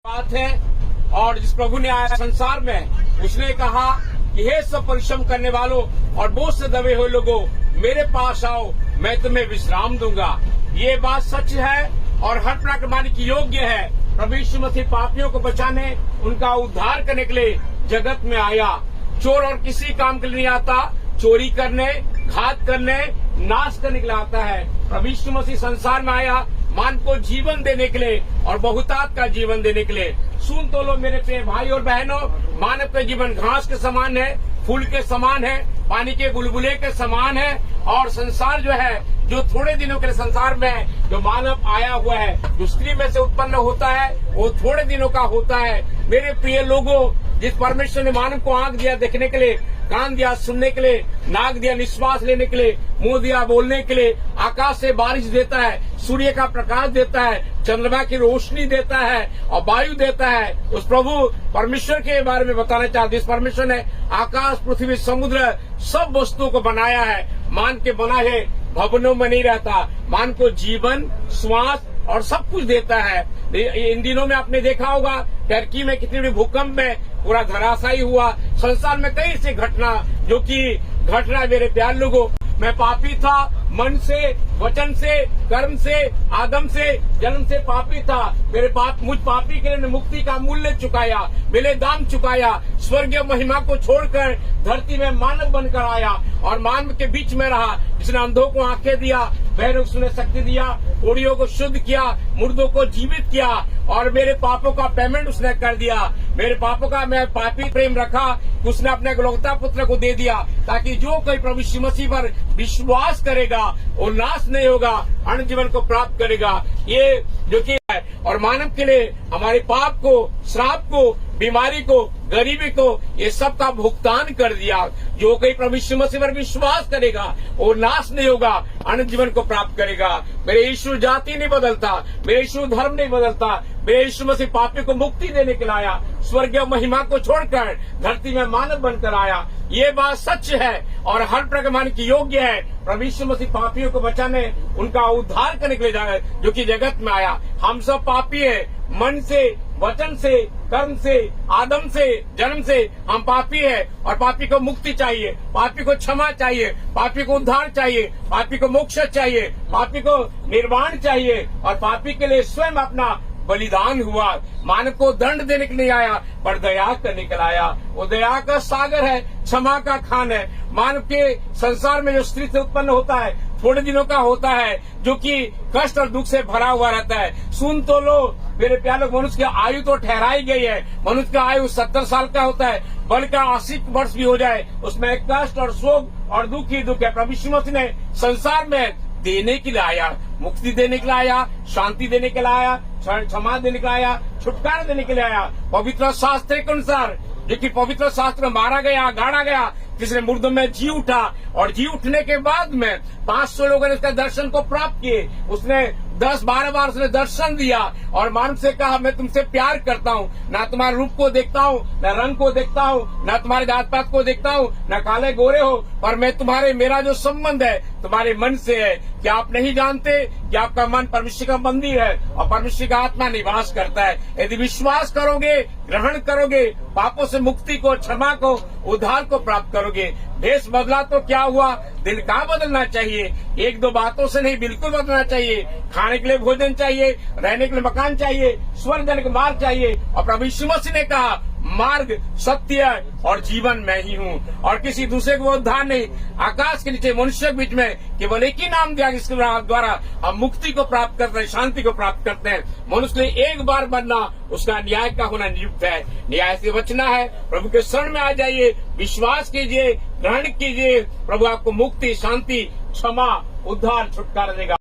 बात है। और जिस प्रभु ने आया संसार में, उसने कहा कि हे सब परिश्रम करने वालों और बोझ से दबे हुए लोगों, मेरे पास आओ, मैं तुम्हें विश्राम दूंगा। ये बात सच है और हर प्रकार मानने की योग्य है। प्रभु यीशु मसीह पापियों को बचाने, उनका उद्धार करने के लिए जगत में आया। चोर और किसी काम के लिए नहीं आता, चोरी करने, घात करने, नाश करने के लिए आता है। प्रभु यीशु मसीह संसार में आया मान को जीवन देने के लिए और बहुतायत का जीवन देने के लिए। सुन तो लो मेरे प्रिय भाई और बहनों, मानव का जीवन घास के समान है, फूल के समान है, पानी के बुलबुले के समान है। और संसार जो है, जो थोड़े दिनों के संसार में जो मानव आया हुआ है, जो स्त्री में से उत्पन्न होता है, वो थोड़े दिनों का होता है। मेरे प्रिय लोगों, जिस परमेश्वर ने मानव को आंख दिया देखने के लिए, कान दिया सुनने के लिए, नाक दिया निश्वास लेने के लिए, मुंह दिया बोलने के लिए, आकाश से बारिश देता है, सूर्य का प्रकाश देता है, चंद्रमा की रोशनी देता है और वायु देता है, उस प्रभु परमेश्वर के बारे में बताना चाहते। इस परमेश्वर ने आकाश, पृथ्वी, समुद्र सब वस्तुओं को बनाया है। मान के बना है, भवनों में नहीं रहता। मान को जीवन, श्वास और सब कुछ देता है। इन दिनों में आपने देखा होगा टर्की में कितने बड़े भूकंप में पूरा धराशायी हुआ। संसार में कई ऐसी घटना जो कि घटना मेरे प्यार लोगों, मैं पापी था, मन से, वचन से, कर्म से, आदम से, जन्म से पापी था। मेरे मुझ पापी के लिए मुक्ति का मूल्य चुकाया, मेरे दाम चुकाया, स्वर्गीय महिमा को छोड़कर धरती में मानव बनकर आया और मानव के बीच में रहा। जिसने अंधों को आंखें दिया, बहरों को सुनने शक्ति दिया, कोड़ियों को शुद्ध किया, मुर्दों को जीवित किया और मेरे पापों का पेमेंट उसने कर दिया। मेरे पापों का मैं पापी प्रेम रखा, उसने अपने इकलौता पुत्र को दे दिया, ताकि जो कोई प्रभु यीशु मसीह पर विश्वास करेगा वो नाश नहीं होगा, अनंत जीवन को प्राप्त करेगा। ये जो कि है और मानव के लिए हमारे पाप को, श्राप को, बीमारी को, गरीबी को, ये सब का भुगतान कर दिया। जो कोई प्रभु यीशु मसीह पर विश्वास करेगा वो नाश नहीं होगा, अनंत जीवन को प्राप्त करेगा। मेरे यीशु जाति नहीं बदलता, मेरे यीशु धर्म नहीं बदलता। मेरे यीशु मसीह पापी को मुक्ति देने के लिए आया, स्वर्गीय महिमा को छोड़कर धरती में मानव बनकर आया। ये बात सच है और हर प्रकार मानने की योग्य है। प्रभु यीशु मसीह पापियों को बचाने, उनका उद्धार करने के लिए जो कि जगत में आया। हम सब पापी है, मन से, वचन से, कर्म से, आदम से, जन्म से हम पापी है और पापी को मुक्ति चाहिए, पापी को क्षमा चाहिए, पापी को उद्धार चाहिए, पापी को मोक्ष चाहिए, पापी को निर्वाण चाहिए और पापी के लिए स्वयं अपना बलिदान हुआ। मानव को दंड देने के लिए आया पर दया करने के लिए आया। वो दया का सागर है, क्षमा का खान है। मानव के संसार में जो स्त्री से उत्पन्न होता है थोड़े दिनों का होता है, जो कि कष्ट और दुख से भरा हुआ रहता है। सुन तो लो मेरे प्यारे, मनुष्य की आयु तो ठहराई गई है। मनुष्य का आयु 70 साल का होता है, बल्कि 80 वर्ष भी हो जाए उसमें कष्ट और शोक और दुख ही दुख है। प्रभु यीशु मसीह ने संसार में देने के लिए आया, मुक्ति देने के लिए आया, शांति देने के लिए आया, क्षमा देने के लिए आया, छुटकारा देने के लिए आया। पवित्र शास्त्र के अनुसार, जो कि पवित्र शास्त्र में मारा गया, गाड़ा गया, जिसने मुर्दों में जी उठा और जी उठने के बाद में 500 लोगों ने उसका दर्शन को प्राप्त किए। उसने 10-12 बार उसने दर्शन दिया और मानव से कहा, मैं तुमसे प्यार करता हूँ, ना तुम्हारे रूप को देखता हूँ, न रंग को देखता हूँ, न तुम्हारे जात पात को देखता हूँ, न काले गोरे हो, पर मैं तुम्हारे, मेरा जो संबंध है तुम्हारे मन से है। क्या आप नहीं जानते कि आपका मन परमेश्वर का मंदिर है और परमेश्वर का आत्मा निवास करता है। यदि विश्वास करोगे, ग्रहण करोगे, पापों से मुक्ति को, क्षमा को, उद्धार को प्राप्त करोगे। भेष बदला तो क्या हुआ, दिल का बदलना चाहिए। 1-2 बातों से नहीं, बिल्कुल बदलना चाहिए। खाने के लिए भोजन चाहिए, रहने के लिए मकान चाहिए, स्वर्ग जाने का मार्ग चाहिए। और प्रभु यीशु मसीह ने कहा, मार्ग, सत्य और जीवन मैं ही हूँ और किसी दूसरे को उद्धार नहीं। आकाश के नीचे मनुष्य के बीच में केवल एक ही नाम दिया जिसके द्वारा हम मुक्ति को प्राप्त करते हैं, शांति को प्राप्त करते हैं। मनुष्य ने एक बार बनना, उसका न्याय का होना नियुक्त है। न्याय से बचना है, प्रभु के शरण में आ जाइए, विश्वास कीजिए, ग्रहण कीजिए। प्रभु आपको मुक्ति, शांति, क्षमा, उद्धार, छुटकारा देगा।